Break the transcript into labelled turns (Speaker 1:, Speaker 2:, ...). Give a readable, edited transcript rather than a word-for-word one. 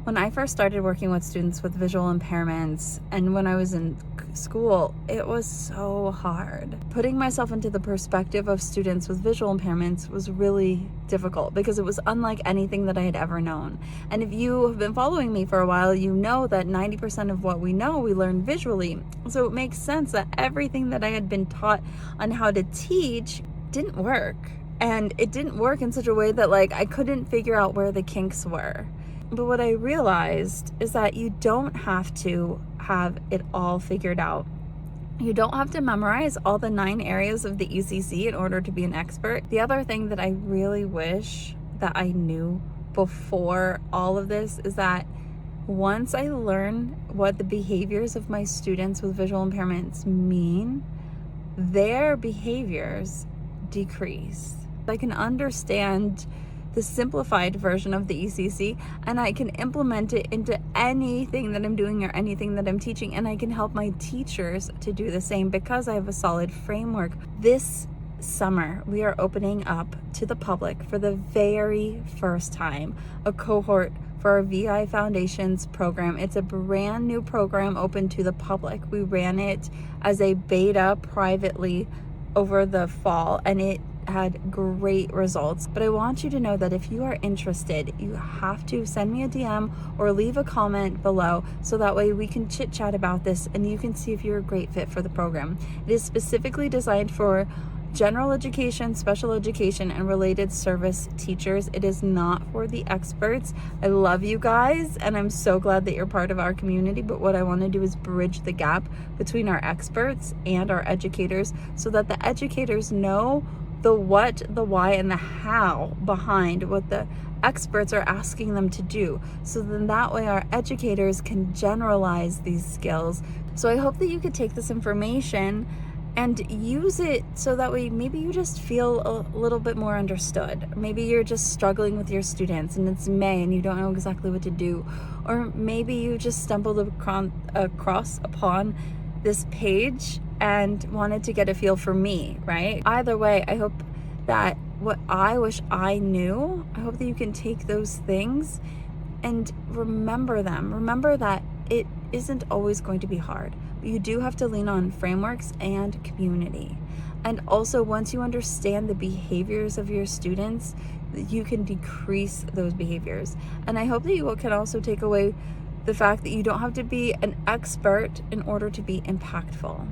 Speaker 1: When I first started working with students with visual impairments and when I was in school, it was so hard. Putting myself into the perspective of students with visual impairments was really difficult because it was unlike anything that I had ever known. And if you have been following me for a while, you know that 90% of what we know, we learn visually. So it makes sense that everything that I had been taught on how to teach didn't work. And it didn't work in such a way that I couldn't figure out where the kinks were. But what I realized is that you don't have to have it all figured out. You don't have to memorize all the 9 areas of the ECC in order to be an expert. The other thing that I really wish that I knew before all of this is that once I learn what the behaviors of my students with visual impairments mean, their behaviors decrease. I can understand the simplified version of the ECC and I can implement it into anything that I'm doing or anything that I'm teaching, and I can help my teachers to do the same because I have a solid framework. This summer we are opening up to the public for the very first time a cohort for our VI Foundations program. It's a brand new program open to the public. We ran it as a beta privately over the fall and it had great results. But I want you to know that if you are interested, you have to send me a DM or leave a comment below so that way we can chit chat about this and you can see if you're a great fit for the program. It is specifically designed for general education, special education, and related service teachers. It is not for the experts. I love you guys and I'm so glad that you're part of our community, but what I want to do is bridge the gap between our experts and our educators so that the educators know the what, the why, and the how behind what the experts are asking them to do. So then that way our educators can generalize these skills. So I hope that you could take this information and use it so that way maybe you just feel a little bit more understood. Maybe you're just struggling with your students and it's May and you don't know exactly what to do. Or maybe you just stumbled across upon this page and wanted to get a feel for me, right? Either way, I hope that what I wish I knew, I hope that you can take those things and remember them. Remember that it isn't always going to be hard. But you do have to lean on frameworks and community. And also, once you understand the behaviors of your students, you can decrease those behaviors. And I hope that you can also take away the fact that you don't have to be an expert in order to be impactful.